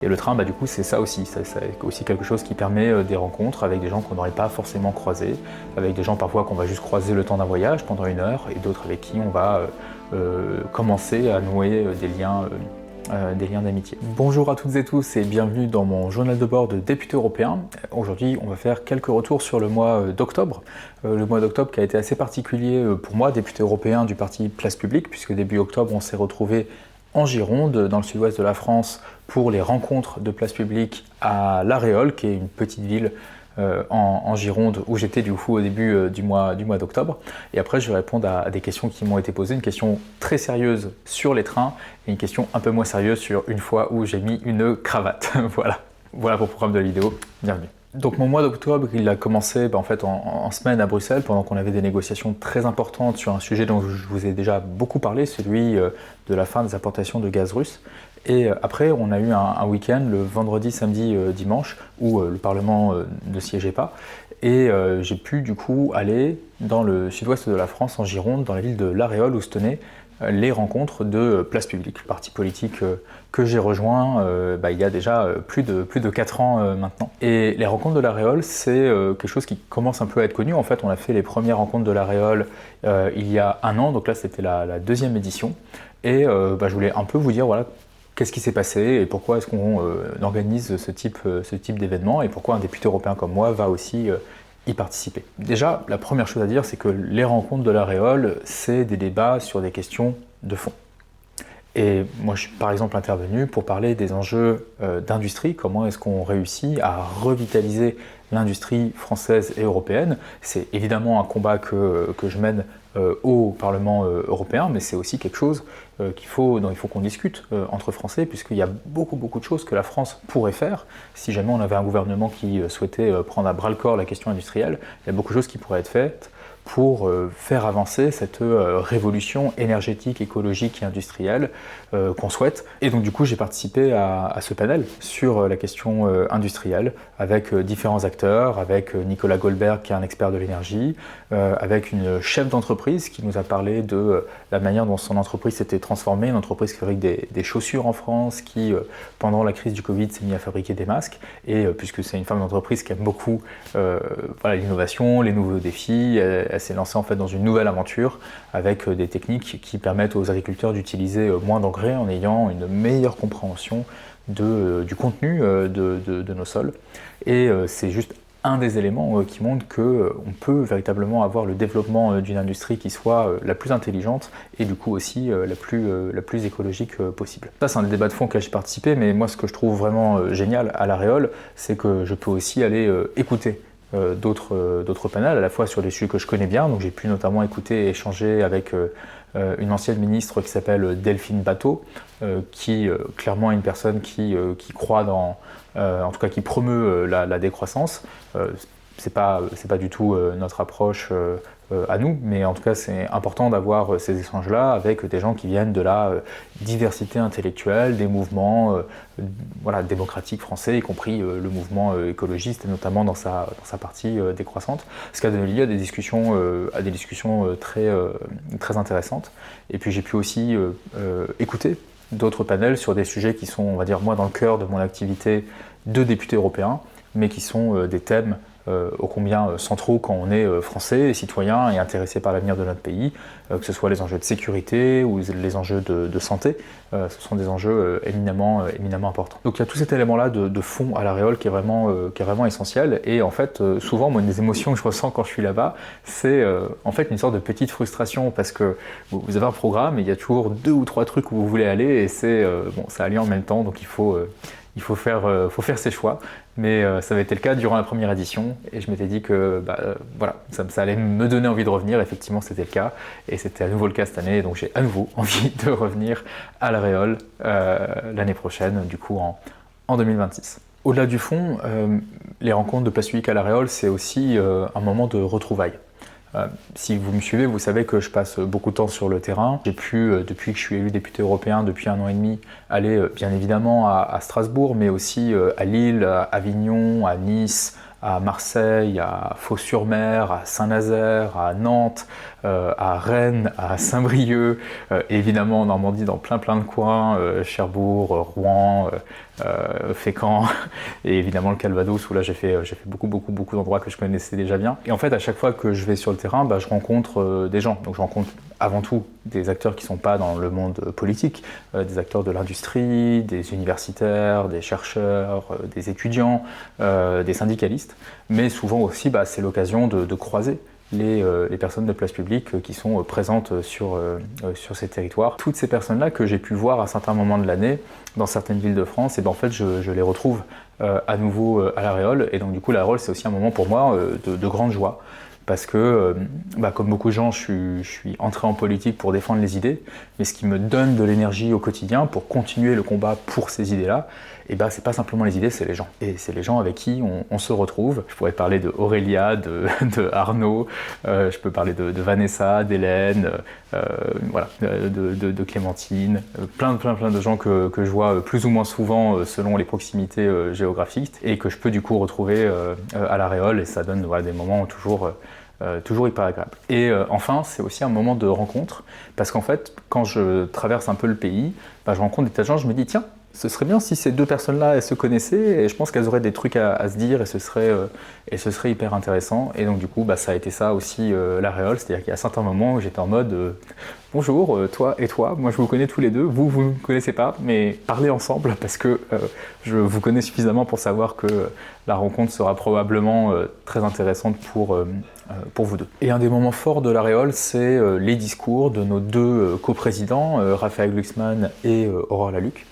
Et le train, du coup, c'est ça aussi. C'est aussi quelque chose qui permet des rencontres avec des gens qu'on n'aurait pas forcément croisés, avec des gens parfois qu'on va juste croiser le temps d'un voyage pendant 1 heure, et d'autres avec qui on va commencer à nouer des liens d'amitié. Bonjour à toutes et tous et bienvenue dans mon journal de bord de député européen. Aujourd'hui, on va faire quelques retours sur le mois d'octobre. Le mois d'octobre qui a été assez particulier pour moi, député européen du parti Place Publique, puisque début octobre, on s'est retrouvé en Gironde, dans le sud-ouest de la France, pour les rencontres de Place Publique à La Réole, qui est une petite ville en Gironde, où j'étais du coup au début du mois d'octobre. Et après, je vais répondre à des questions qui m'ont été posées, une question très sérieuse sur les trains, et une question un peu moins sérieuse sur une fois où j'ai mis une cravate. Voilà pour le programme de la vidéo, bienvenue. Donc mon mois d'octobre, il a commencé en fait en semaine à Bruxelles, pendant qu'on avait des négociations très importantes sur un sujet dont je vous ai déjà beaucoup parlé, celui de la fin des importations de gaz russe. Et après, on a eu un week-end, le vendredi, samedi, dimanche, où le Parlement ne siégeait pas. Et j'ai pu du coup aller dans le sud-ouest de la France, en Gironde, dans la ville de La Réole, où se tenaient les rencontres de Place Publique, parti politique que j'ai rejoint il y a déjà plus de 4 ans maintenant. Et les rencontres de La Réole, c'est quelque chose qui commence un peu à être connu. En fait, on a fait les premières rencontres de La Réole il y a 1 an, donc là c'était la 2e édition. Et je voulais un peu vous dire voilà, qu'est-ce qui s'est passé et pourquoi est-ce qu'on organise ce type d'événement et pourquoi un député européen comme moi va aussi y participer. Déjà, la première chose à dire, c'est que les rencontres de La Réole, c'est des débats sur des questions de fond. Et moi, je suis par exemple intervenu pour parler des enjeux d'industrie, comment est-ce qu'on réussit à revitaliser l'industrie française et européenne. C'est évidemment un combat que je mène au Parlement européen, mais c'est aussi quelque chose dont il faut qu'on discute entre Français, puisqu'il y a beaucoup de choses que la France pourrait faire. Si jamais on avait un gouvernement qui souhaitait prendre à bras-le-corps la question industrielle, il y a beaucoup de choses qui pourraient être faites pour faire avancer cette révolution énergétique, écologique et industrielle qu'on souhaite. Et donc du coup, j'ai participé à ce panel sur la question industrielle avec différents acteurs, avec Nicolas Goldberg qui est un expert de l'énergie, avec une chef d'entreprise qui nous a parlé de la manière dont son entreprise s'était transformée, une entreprise qui fabrique des chaussures en France, qui pendant la crise du Covid s'est mise à fabriquer des masques, et puisque c'est une femme d'entreprise qui aime beaucoup l'innovation, les nouveaux défis, elle s'est lancée en fait dans une nouvelle aventure avec des techniques qui permettent aux agriculteurs d'utiliser moins d'engrais en ayant une meilleure compréhension du contenu de nos sols. Et c'est juste un des éléments qui montre qu'on peut véritablement avoir le développement d'une industrie qui soit la plus intelligente et du coup aussi la plus écologique possible. Ça, c'est un des débats de fond auquel j'ai participé, mais moi ce que je trouve vraiment génial à La Réole, c'est que je peux aussi aller écouter d'autres panels, à la fois sur des sujets que je connais bien. Donc j'ai pu notamment écouter et échanger avec une ancienne ministre qui s'appelle Delphine Batho, qui clairement est une personne qui croit en tout cas qui promeut la décroissance. C'est pas du tout notre approche à nous, mais en tout cas c'est important d'avoir ces échanges-là avec des gens qui viennent de la diversité intellectuelle, des mouvements démocratiques français, y compris le mouvement écologiste, et notamment dans sa partie décroissante, ce qui a donné lieu à des discussions très intéressantes. Et puis j'ai pu aussi écouter d'autres panels sur des sujets qui sont, on va dire, moi, dans le cœur de mon activité de député européen, mais qui sont des thèmes ô combien centraux quand on est français et citoyen et intéressé par l'avenir de notre pays, que ce soit les enjeux de sécurité ou les enjeux de santé, ce sont des enjeux éminemment importants. Donc il y a tout cet élément-là de fond à La Réole qui est vraiment essentiel, et en fait souvent moi, une des émotions que je ressens quand je suis là-bas, c'est en fait une sorte de petite frustration, parce que vous avez un programme et il y a toujours 2 ou 3 trucs où vous voulez aller, et c'est ça allie en même temps, donc il faut faire ses choix. Mais ça avait été le cas durant la première édition, et je m'étais dit que ça allait me donner envie de revenir. Effectivement, c'était le cas, et c'était à nouveau le cas cette année, donc j'ai à nouveau envie de revenir à La Réole l'année prochaine, du coup en 2026. Au-delà du fond, les rencontres de Place Publique à La Réole, c'est aussi un moment de retrouvailles. Si vous me suivez, vous savez que je passe beaucoup de temps sur le terrain. J'ai pu, depuis que je suis élu député européen, depuis 1 an et demi, aller bien évidemment à Strasbourg, mais aussi à Lille, à Avignon, à Nice, à Marseille, à Fos-sur-Mer, à Saint-Nazaire, à Nantes, à Rennes, à Saint-Brieuc, évidemment en Normandie dans plein de coins, Cherbourg, Rouen, Fécamp, et évidemment le Calvados où là j'ai fait beaucoup d'endroits que je connaissais déjà bien. Et en fait à chaque fois que je vais sur le terrain, je rencontre des gens. Donc je rencontre avant tout des acteurs qui ne sont pas dans le monde politique, des acteurs de l'industrie, des universitaires, des chercheurs, des étudiants, des syndicalistes, mais souvent aussi c'est l'occasion de croiser les personnes de place publique qui sont présentes sur ces territoires. Toutes ces personnes-là que j'ai pu voir à certains moments de l'année dans certaines villes de France, et en fait je les retrouve à nouveau à La Réole, et donc du coup La Réole c'est aussi un moment pour moi de grande joie. Parce que, comme beaucoup de gens, je suis entré en politique pour défendre les idées, mais ce qui me donne de l'énergie au quotidien pour continuer le combat pour ces idées-là, c'est pas simplement les idées, c'est les gens. Et c'est les gens avec qui on se retrouve. Je pourrais parler de Aurélia, de Arnaud, je peux parler de Vanessa, d'Hélène, de Clémentine, plein de gens que je vois plus ou moins souvent selon les proximités géographiques et que je peux du coup retrouver à La Réole, et ça donne des moments toujours hyper agréable. Et enfin, c'est aussi un moment de rencontre, parce qu'en fait, quand je traverse un peu le pays, je rencontre des tas de gens, je me dis, tiens, ce serait bien si ces deux personnes-là, elles se connaissaient, et je pense qu'elles auraient des trucs à se dire, et ce serait hyper intéressant. Et donc du coup, ça a été ça aussi La Réole, c'est-à-dire qu'il y a certains moments où j'étais en mode bonjour, toi et toi, moi je vous connais tous les deux, vous ne me connaissez pas, mais parlez ensemble, parce que je vous connais suffisamment pour savoir que la rencontre sera probablement très intéressante pour vous deux. Et un des moments forts de La Réole, c'est les discours de nos deux coprésidents, Raphaël Glucksmann et Aurore Lalucq.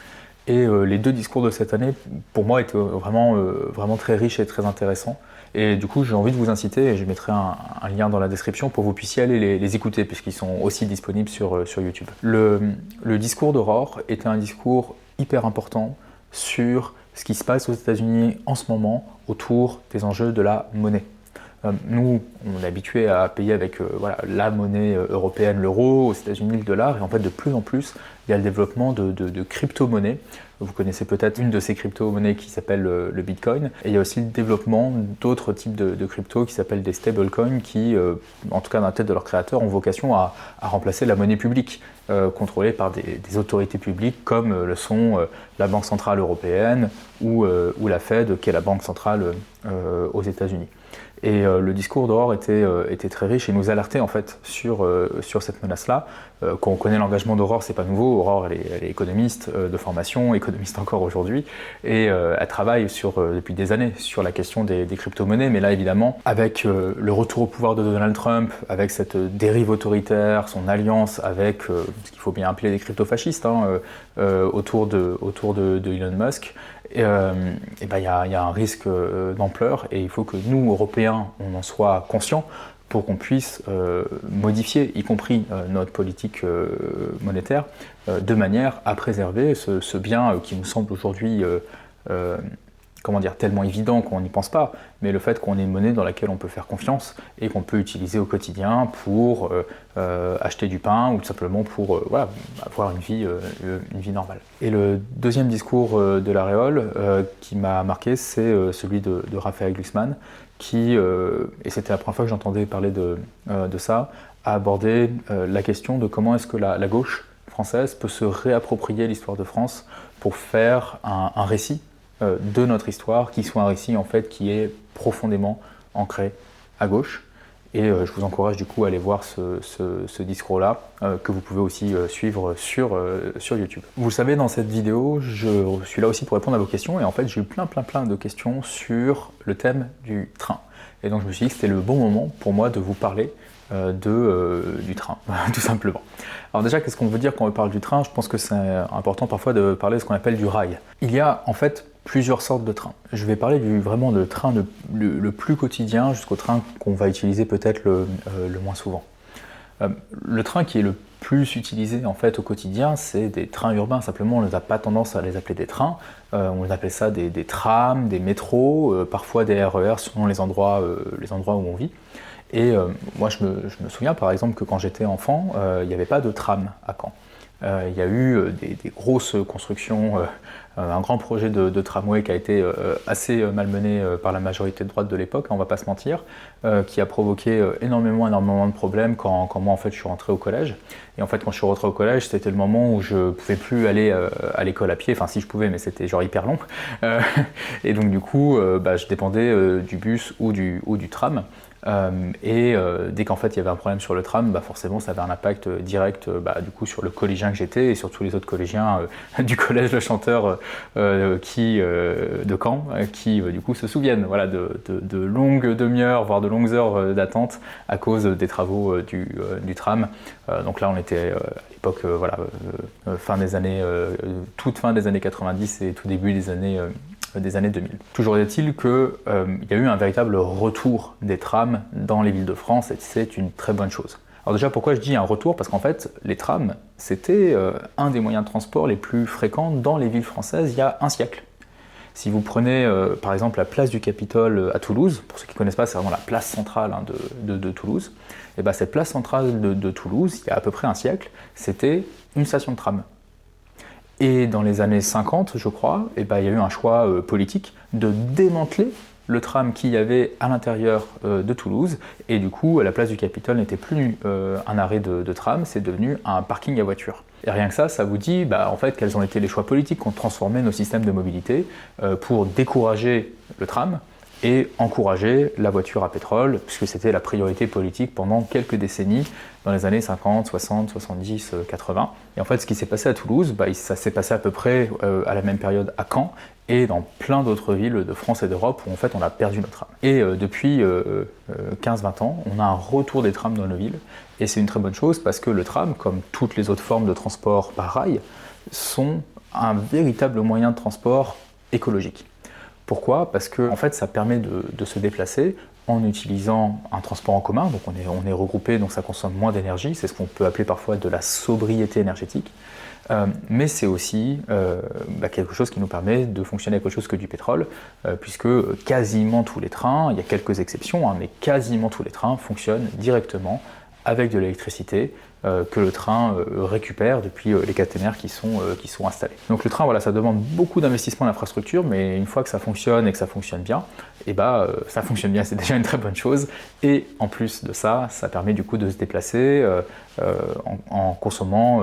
Et les deux discours de cette année, pour moi, étaient vraiment très riches et très intéressants. Et du coup, j'ai envie de vous inciter, et je mettrai un lien dans la description pour que vous puissiez aller les écouter, puisqu'ils sont aussi disponibles sur YouTube. Le discours d'Aurore était un discours hyper important sur ce qui se passe aux États-Unis en ce moment autour des enjeux de la monnaie. Nous, on est habitué à payer avec la monnaie européenne, l'euro, aux États-Unis le dollar, et en fait de plus en plus, il y a le développement de crypto-monnaies. Vous connaissez peut-être une de ces crypto-monnaies qui s'appelle le Bitcoin, et il y a aussi le développement d'autres types de crypto qui s'appellent des stablecoins qui, en tout cas dans la tête de leurs créateurs, ont vocation à remplacer la monnaie publique, contrôlée par des autorités publiques comme le sont la Banque Centrale Européenne ou la Fed, qui est la banque centrale aux États-Unis. Et le discours d'Aurore était très riche et nous alertait en fait sur cette menace-là. Quand on connaît l'engagement d'Aurore, c'est pas nouveau. Aurore, elle est économiste de formation, économiste encore aujourd'hui, et elle travaille depuis des années sur la question des crypto-monnaies. Mais là, évidemment, avec le retour au pouvoir de Donald Trump, avec cette dérive autoritaire, son alliance avec ce qu'il faut bien appeler des crypto-fascistes autour de Elon Musk, il y a un risque d'ampleur, et il faut que nous, Européens, on en soit conscients pour qu'on puisse modifier, y compris notre politique monétaire, de manière à préserver ce bien qui nous semble aujourd'hui tellement évident qu'on n'y pense pas, mais le fait qu'on ait une monnaie dans laquelle on peut faire confiance et qu'on peut utiliser au quotidien pour acheter du pain ou tout simplement pour avoir une vie normale. Et le deuxième discours de La Réole qui m'a marqué, c'est celui de Raphaël Glucksmann, qui, et c'était la première fois que j'entendais parler de ça, a abordé la question de comment est-ce que la gauche française peut se réapproprier l'histoire de France pour faire un récit de notre histoire, qui soit un récit en fait qui est profondément ancré à gauche. Et je vous encourage du coup à aller voir ce discours-là, que vous pouvez aussi suivre sur YouTube. Vous le savez, dans cette vidéo, je suis là aussi pour répondre à vos questions, et en fait j'ai eu plein de questions sur le thème du train. Et donc je me suis dit que c'était le bon moment pour moi de vous parler du train, tout simplement. Alors déjà, qu'est-ce qu'on veut dire quand on parle du train? Je pense que c'est important parfois de parler de ce qu'on appelle du rail. Il y a en fait plusieurs sortes de trains. Je vais parler vraiment de train le plus quotidien jusqu'au train qu'on va utiliser peut-être le moins souvent. Le train qui est le plus utilisé en fait au quotidien, c'est des trains urbains. Simplement, on n'a pas tendance à les appeler des trains. On appelle ça des trams, des métros, parfois des RER selon les endroits où on vit. Et moi, je me souviens par exemple que quand j'étais enfant, il n'y avait pas de tram à Caen. Il y a eu des grosses constructions, un grand projet de tramway qui a été assez malmené par la majorité de droite de l'époque, on va pas se mentir, qui a provoqué énormément de problèmes quand moi en fait je suis rentré au collège. Et en fait quand je suis rentré au collège, c'était le moment où je pouvais plus aller à l'école à pied, enfin si je pouvais, mais c'était genre hyper long. Et donc du coup, je dépendais du bus ou du tram. Dès qu'en fait il y avait un problème sur le tram, forcément ça avait un impact direct du coup sur le collégien que j'étais et sur tous les autres collégiens du collège Le Chanteur de Caen qui du coup se souviennent voilà, de longues demi-heures, voire de longues heures d'attente à cause des travaux du tram. Donc là on était à l'époque toute fin des années 90 et tout début des années 2000. Toujours est-il qu'il y a eu un véritable retour des trams dans les villes de France et c'est une très bonne chose. Alors déjà pourquoi je dis un retour? Parce qu'en fait les trams c'était un des moyens de transport les plus fréquents dans les villes françaises il y a un siècle. Si vous prenez par exemple la place du Capitole à Toulouse, pour ceux qui ne connaissent pas c'est vraiment la place centrale de Toulouse, et cette place centrale de Toulouse il y a à peu près un siècle c'était une station de tram. Et dans les années 50, je crois, il y a eu un choix politique de démanteler le tram qu'il y avait à l'intérieur de Toulouse. Et du coup, la place du Capitole n'était plus un arrêt de tram, c'est devenu un parking à voitures. Et rien que ça vous dit en fait quels ont été les choix politiques qui ont transformé nos systèmes de mobilité pour décourager le tram et encourager la voiture à pétrole, puisque c'était la priorité politique pendant quelques décennies, dans les années 50, 60, 70, 80. Et en fait, ce qui s'est passé à Toulouse, ça s'est passé à peu près à la même période à Caen, et dans plein d'autres villes de France et d'Europe, où en fait on a perdu notre tram. Et depuis 15-20 ans, on a un retour des trams dans nos villes, et c'est une très bonne chose, parce que le tram, comme toutes les autres formes de transport par rail, sont un véritable moyen de transport écologique. Pourquoi? Parce que en fait, ça permet de se déplacer en utilisant un transport en commun, donc on est regroupé, donc ça consomme moins d'énergie, c'est ce qu'on peut appeler parfois de la sobriété énergétique, mais c'est aussi quelque chose qui nous permet de fonctionner avec autre chose que du pétrole, puisque quasiment tous les trains, il y a quelques exceptions, mais quasiment tous les trains fonctionnent directement avec de l'électricité que le train récupère depuis les caténaires qui sont installés. Donc le train, voilà, ça demande beaucoup d'investissement en infrastructure, mais une fois que ça fonctionne et que ça fonctionne bien, ça fonctionne bien, c'est déjà une très bonne chose. Et en plus de ça, ça permet du coup de se déplacer en consommant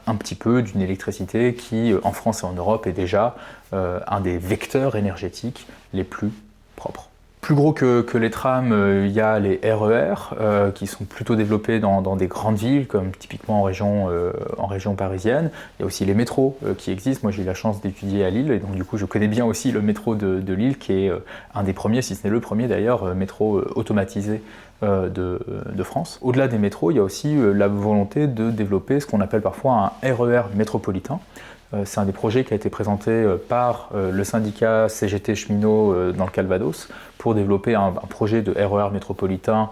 un petit peu d'une électricité qui, en France et en Europe, est déjà un des vecteurs énergétiques les plus propres. Plus gros que les trams, il y a les RER qui sont plutôt développés dans des grandes villes, comme typiquement en région parisienne. Il y a aussi les métros qui existent. Moi j'ai eu la chance d'étudier à Lille, et donc du coup je connais bien aussi le métro de Lille, qui est un des premiers, si ce n'est le premier d'ailleurs, métro automatisé de France. Au-delà des métros, il y a aussi la volonté de développer ce qu'on appelle parfois un RER métropolitain. C'est un des projets qui a été présenté par le syndicat CGT Cheminots dans le Calvados pour développer un projet de RER métropolitain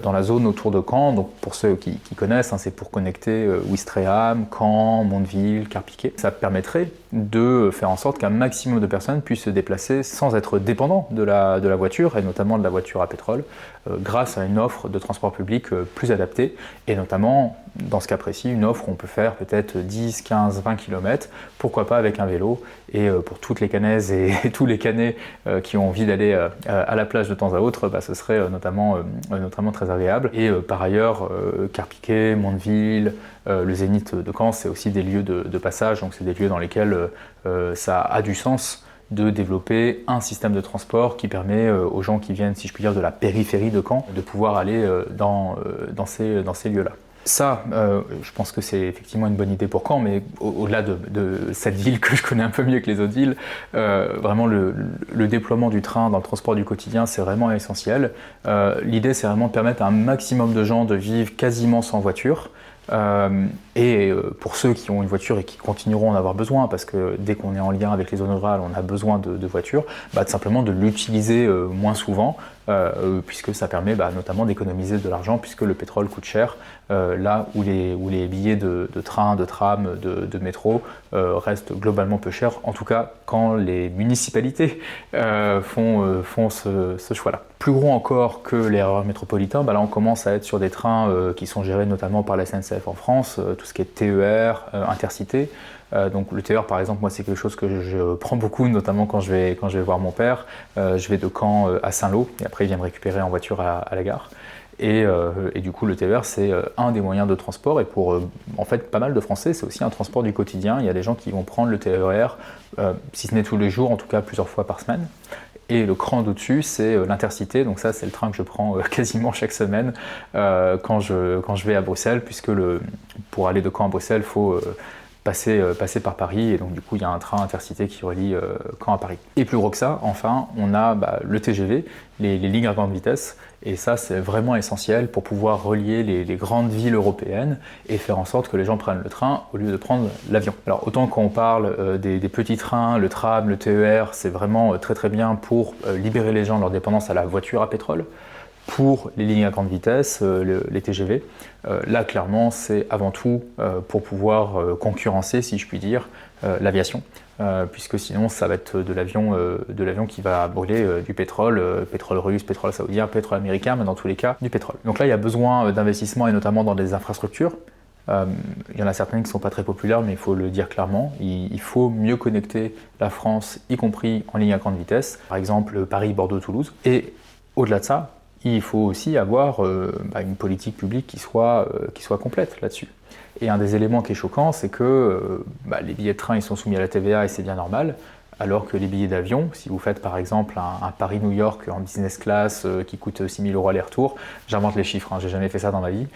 dans la zone autour de Caen. Donc pour ceux qui connaissent, c'est pour connecter Ouistreham, Caen, Mondeville, Carpiquet. Ça permettrait de faire en sorte qu'un maximum de personnes puissent se déplacer sans être dépendants de la voiture, et notamment de la voiture à pétrole, grâce à une offre de transport public plus adaptée, et notamment, dans ce cas précis, une offre où on peut faire peut-être 10, 15, 20 km, pourquoi pas avec un vélo, et pour toutes les canaises et tous les canets qui ont envie d'aller à la plage de temps à autre, ce serait notamment très agréable. Et par ailleurs, Carpiquet, Mondeville, le Zénith de Caen, c'est aussi des lieux de passage, donc c'est des lieux dans lesquels ça a du sens de développer un système de transport qui permet aux gens qui viennent, si je puis dire, de la périphérie de Caen, de pouvoir aller dans ces lieux-là. Ça, je pense que c'est effectivement une bonne idée pour Caen, mais au-delà de cette ville que je connais un peu mieux que les autres villes, vraiment le déploiement du train dans le transport du quotidien, c'est vraiment essentiel. L'idée, c'est vraiment de permettre à un maximum de gens de vivre quasiment sans voiture. Pour ceux qui ont une voiture et qui continueront à en avoir besoin, parce que dès qu'on est en lien avec les zones rurales, on a besoin de voitures, simplement de l'utiliser moins souvent, puisque ça permet notamment d'économiser de l'argent, puisque le pétrole coûte cher, là où les billets de train, de tram, de métro restent globalement peu chers, en tout cas quand les municipalités font ce choix-là. Plus gros encore que les RER métropolitains, là on commence à être sur des trains qui sont gérés notamment par la SNCF en France, tout ce qui est TER, Intercité. Donc le TER par exemple, moi c'est quelque chose que je prends beaucoup, notamment quand je vais voir mon père. Je vais de Caen à Saint-Lô et après il vient me récupérer en voiture à la gare. Et du coup le TER c'est un des moyens de transport et pour en fait pas mal de Français c'est aussi un transport du quotidien. Il y a des gens qui vont prendre le TER, si ce n'est tous les jours, en tout cas plusieurs fois par semaine. Et le cran d'au-dessus, c'est l'Intercité. Donc ça, c'est le train que je prends quasiment chaque semaine quand je vais à Bruxelles, puisque pour aller de Caen à Bruxelles, il faut passer par Paris. Et donc du coup, il y a un train Intercité qui relie Caen à Paris. Et plus gros que ça, enfin, on a le TGV, les lignes à grande vitesse. Et ça, c'est vraiment essentiel pour pouvoir relier les grandes villes européennes et faire en sorte que les gens prennent le train au lieu de prendre l'avion. Alors autant quand on parle des petits trains, le tram, le TER, c'est vraiment très très bien pour libérer les gens de leur dépendance à la voiture à pétrole. Pour les lignes à grande vitesse, les TGV, là clairement c'est avant tout pour pouvoir concurrencer, si je puis dire, l'aviation. Puisque sinon ça va être de l'avion qui va brûler du pétrole, pétrole russe, pétrole saoudien, pétrole américain, mais dans tous les cas du pétrole. Donc là il y a besoin d'investissement et notamment dans des infrastructures. Il y en a certaines qui ne sont pas très populaires, mais il faut le dire clairement. Il faut mieux connecter la France, y compris en ligne à grande vitesse, par exemple Paris, Bordeaux, Toulouse. Et au-delà de ça, il faut aussi avoir une politique publique qui soit complète là-dessus. Et un des éléments qui est choquant, c'est que les billets de train ils sont soumis à la TVA et c'est bien normal, alors que les billets d'avion, si vous faites par exemple un Paris-New York en business class qui coûte 6 000 € aller-retour, j'invente les chiffres, j'ai jamais fait ça dans ma vie,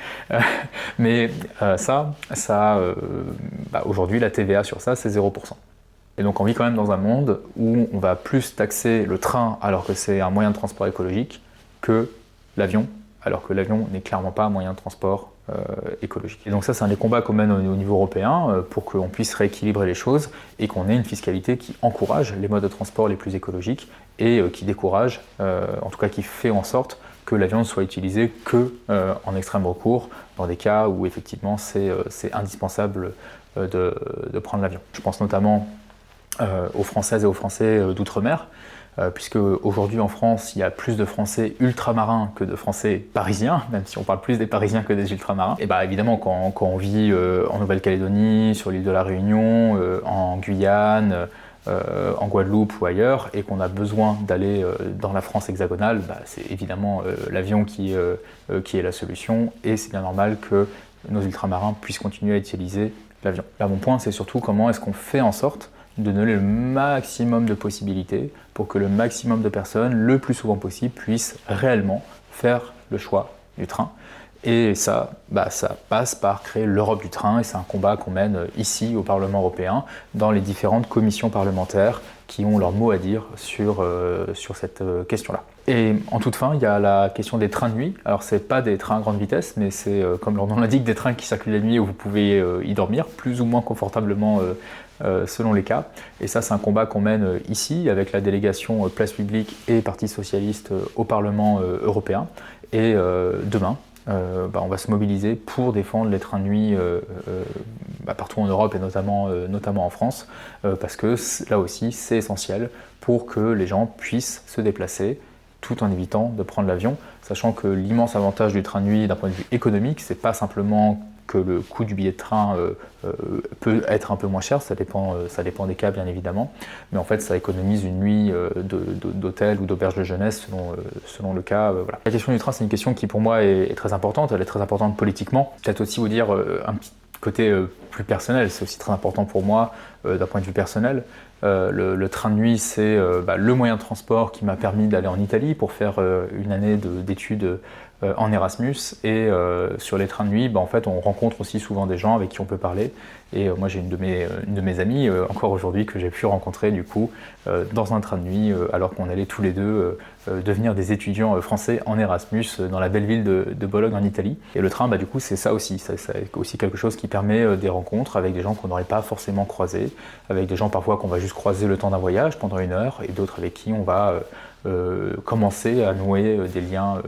mais aujourd'hui la TVA sur ça c'est 0%. Et donc on vit quand même dans un monde où on va plus taxer le train alors que c'est un moyen de transport écologique que l'avion, alors que l'avion n'est clairement pas un moyen de transport écologique. Et donc ça, c'est un des combats qu'on mène au niveau européen pour qu'on puisse rééquilibrer les choses et qu'on ait une fiscalité qui encourage les modes de transport les plus écologiques et qui décourage, en tout cas qui fait en sorte que l'avion ne soit utilisé que en extrême recours, dans des cas où effectivement c'est indispensable de prendre l'avion. Je pense notamment aux Françaises et aux Français d'outre-mer, puisque aujourd'hui en France, il y a plus de Français ultramarins que de Français parisiens, même si on parle plus des Parisiens que des ultramarins. Et évidemment, quand on vit en Nouvelle-Calédonie, sur l'île de la Réunion, en Guyane, en Guadeloupe ou ailleurs, et qu'on a besoin d'aller dans la France hexagonale, c'est évidemment l'avion qui est la solution, et c'est bien normal que nos ultramarins puissent continuer à utiliser l'avion. Là, mon point, c'est surtout comment est-ce qu'on fait en sorte de donner le maximum de possibilités pour que le maximum de personnes, le plus souvent possible, puissent réellement faire le choix du train. Et ça, ça passe par créer l'Europe du train, et c'est un combat qu'on mène ici au Parlement européen, dans les différentes commissions parlementaires qui ont leur mot à dire sur cette question-là. Et en toute fin, il y a la question des trains de nuit. Alors c'est pas des trains à grande vitesse, mais c'est, comme leur nom l'indique, des trains qui circulent la nuit où vous pouvez y dormir, plus ou moins confortablement selon les cas. Et ça, c'est un combat qu'on mène ici, avec la délégation Place Publique et Parti Socialiste au Parlement européen. Et demain, on va se mobiliser pour défendre les trains de nuit partout en Europe et notamment en France, parce que là aussi c'est essentiel pour que les gens puissent se déplacer tout en évitant de prendre l'avion, sachant que l'immense avantage du train de nuit d'un point de vue économique, c'est pas simplement que le coût du billet de train peut être un peu moins cher, ça dépend des cas bien évidemment, mais en fait ça économise une nuit d'hôtel ou d'auberge de jeunesse selon le cas. Voilà. La question du train, c'est une question qui pour moi est très importante, elle est très importante politiquement. Peut-être aussi vous dire un petit côté plus personnel, c'est aussi très important pour moi d'un point de vue personnel. Le train de nuit, c'est le moyen de transport qui m'a permis d'aller en Italie pour faire une année d'études en Erasmus, et sur les trains de nuit, en fait, on rencontre aussi souvent des gens avec qui on peut parler. Et moi, j'ai une de mes amies, encore aujourd'hui, que j'ai pu rencontrer du coup dans un train de nuit, alors qu'on allait tous les deux devenir des étudiants français en Erasmus dans la belle ville de Bologne en Italie. Et le train, du coup, c'est ça aussi. C'est aussi quelque chose qui permet des rencontres avec des gens qu'on n'aurait pas forcément croisés, avec des gens parfois qu'on va juste croiser le temps d'un voyage pendant 1 heure, et d'autres avec qui on va commencer à nouer des liens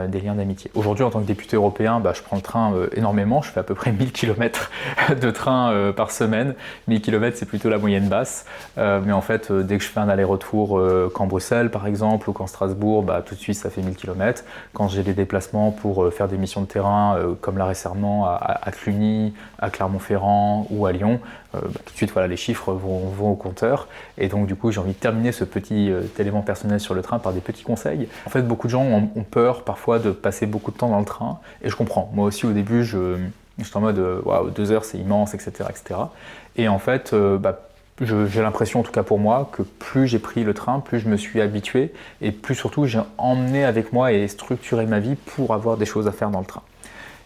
des liens d'amitié. Aujourd'hui, en tant que député européen, je prends le train énormément. Je fais à peu près 1000 km de train par semaine. 1000 km, c'est plutôt la moyenne basse. Mais en fait, dès que je fais un aller-retour qu'en Bruxelles, par exemple, ou qu'en Strasbourg, tout de suite, ça fait 1000 km. Quand j'ai des déplacements pour faire des missions de terrain, comme là récemment à Cluny, à Clermont-Ferrand ou à Lyon, tout de suite, voilà, les chiffres vont au compteur. Et donc, du coup, j'ai envie de terminer ce petit élément personnel sur le train par des petits conseils. En fait, beaucoup de gens ont peur parfois de passer beaucoup de temps dans le train. Et je comprends. Moi aussi, au début, j'étais en mode waouh, 2 heures, c'est immense, etc., etc. Et en fait, j'ai l'impression, en tout cas pour moi, que plus j'ai pris le train, plus je me suis habitué et plus surtout j'ai emmené avec moi et structuré ma vie pour avoir des choses à faire dans le train.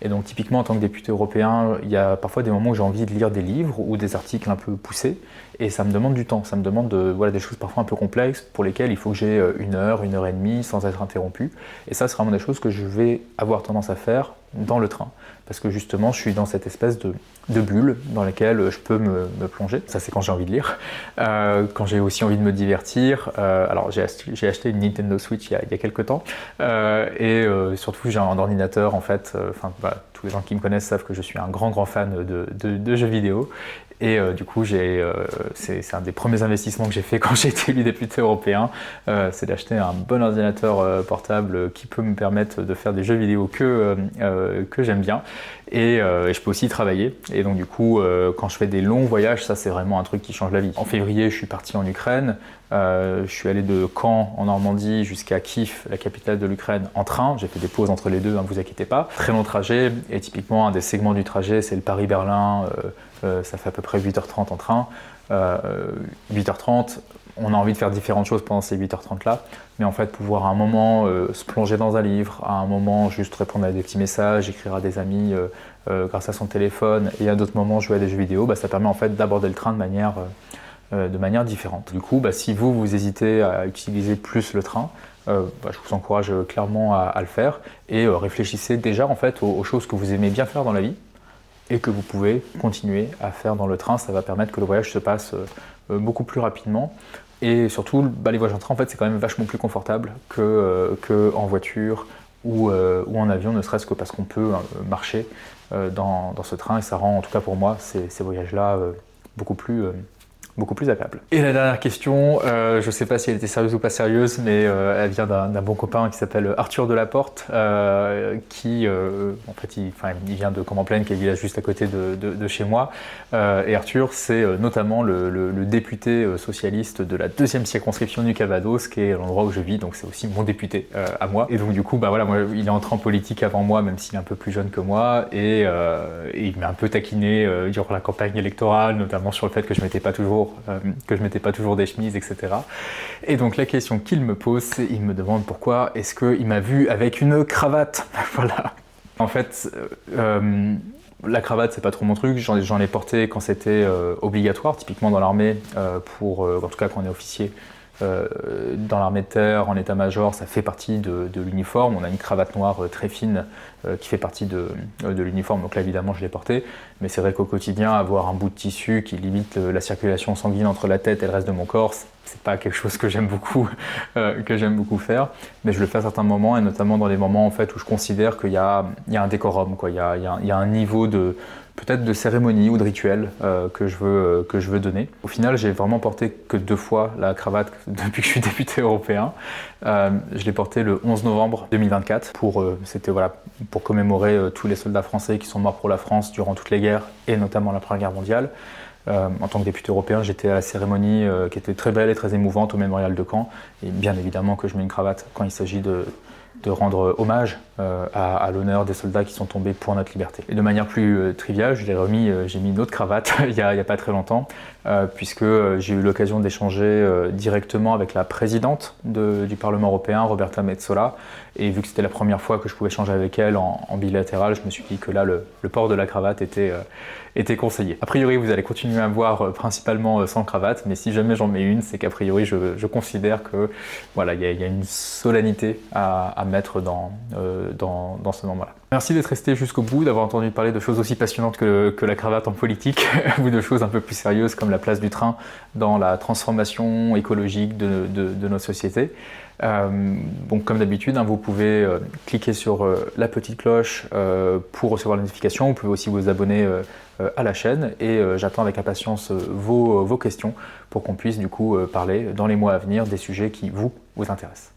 Et donc typiquement en tant que député européen, il y a parfois des moments où j'ai envie de lire des livres ou des articles un peu poussés et ça me demande du temps, ça me demande des choses parfois un peu complexes pour lesquelles il faut que j'ai 1 heure, 1 heure et demie sans être interrompu. Et ça, c'est vraiment des choses que je vais avoir tendance à faire dans le train parce que justement je suis dans cette espèce de bulle dans laquelle je peux me plonger. Ça, c'est quand j'ai envie de lire. Quand j'ai aussi envie de me divertir. Alors j'ai acheté une Nintendo Switch il y a quelques temps et surtout j'ai un ordinateur en fait. Tous les gens qui me connaissent savent que je suis un grand fan de jeux vidéo. Et du coup, c'est un des premiers investissements que j'ai fait quand j'ai été élu député européen, c'est d'acheter un bon ordinateur portable qui peut me permettre de faire des jeux vidéo que j'aime bien. Et je peux aussi travailler. Et donc du coup, quand je fais des longs voyages, ça c'est vraiment un truc qui change la vie. En février, je suis parti en Ukraine. Je suis allé de Caen en Normandie jusqu'à Kiev, la capitale de l'Ukraine, en train. J'ai fait des pauses entre les deux, ne vous inquiétez pas. Très long trajet. Et typiquement, un des segments du trajet, c'est le Paris-Berlin. Ça fait à peu près 8h30 en train. 8h30, on a envie de faire différentes choses pendant ces 8h30 là, mais en fait pouvoir à un moment se plonger dans un livre, à un moment juste répondre à des petits messages, écrire à des amis grâce à son téléphone, et à d'autres moments jouer à des jeux vidéo, ça permet en fait d'aborder le train de manière différente. Du coup, si vous hésitez à utiliser plus le train, je vous encourage clairement à le faire et réfléchissez déjà en fait aux choses que vous aimez bien faire dans la vie et que vous pouvez continuer à faire dans le train. Ça va permettre que le voyage se passe beaucoup plus rapidement. Et surtout, les voyages en train, en fait, c'est quand même vachement plus confortable que en voiture ou en avion, ne serait-ce que parce qu'on peut marcher dans ce train. Et ça rend, en tout cas pour moi, ces voyages-là beaucoup plus agréable. Et la dernière question, je ne sais pas si elle était sérieuse ou pas sérieuse, mais elle vient d'un bon copain qui s'appelle Arthur Delaporte, qui, en fait, il vient de Comans-Plaine, qui est le village juste à côté de chez moi. Et Arthur, c'est notamment le député socialiste de la 2e circonscription du Calvados, qui est l'endroit où je vis, donc c'est aussi mon député à moi. Et donc du coup, moi, il est entré en politique avant moi, même s'il est un peu plus jeune que moi, et il m'a un peu taquiné durant la campagne électorale, notamment sur le fait que je mettais pas toujours des chemises, etc. Et donc la question qu'il me pose, c'est il me demande pourquoi est-ce qu'il m'a vu avec une cravate. Voilà. En fait, la cravate, c'est pas trop mon truc. J'en ai porté quand c'était obligatoire, typiquement dans l'armée, en tout cas quand on est officier. Dans l'armée de terre, en état-major, ça fait partie de l'uniforme. On a une cravate noire très fine qui fait partie de l'uniforme, donc là évidemment je l'ai portée. Mais c'est vrai qu'au quotidien, avoir un bout de tissu qui limite la circulation sanguine entre la tête et le reste de mon corps, c'est pas quelque chose que j'aime beaucoup faire. Mais je le fais à certains moments, et notamment dans les moments en fait où je considère qu'il y a un décorum, quoi. Il y a un niveau peut-être de cérémonie ou de rituel que je veux donner. Au final, j'ai vraiment porté que 2 fois la cravate depuis que je suis député européen. Je l'ai portée le 11 novembre 2024 pour commémorer tous les soldats français qui sont morts pour la France durant toutes les guerres et notamment la Première Guerre mondiale. En tant que député européen, j'étais à la cérémonie qui était très belle et très émouvante au mémorial de Caen. Et bien évidemment que je mets une cravate quand il s'agit de rendre hommage à l'honneur des soldats qui sont tombés pour notre liberté. Et de manière plus triviale, j'ai mis une autre cravate il y a pas très longtemps, puisque j'ai eu l'occasion d'échanger directement avec la présidente du Parlement européen, Roberta Metsola, et vu que c'était la première fois que je pouvais échanger avec elle en bilatéral, je me suis dit que là, le port de la cravate était conseillé. A priori, vous allez continuer à me voir principalement sans cravate, mais si jamais j'en mets une, c'est qu'a priori, je considère que voilà, il y a une solennité à mettre dans dans ce moment-là. Merci d'être resté jusqu'au bout, d'avoir entendu parler de choses aussi passionnantes que la cravate en politique, ou de choses un peu plus sérieuses comme la place du train dans la transformation écologique de nos sociétés. Donc comme d'habitude, vous pouvez cliquer sur la petite cloche pour recevoir la notification. Vous pouvez aussi vous abonner à la chaîne et j'attends avec impatience vos questions pour qu'on puisse du coup parler dans les mois à venir des sujets qui vous intéressent.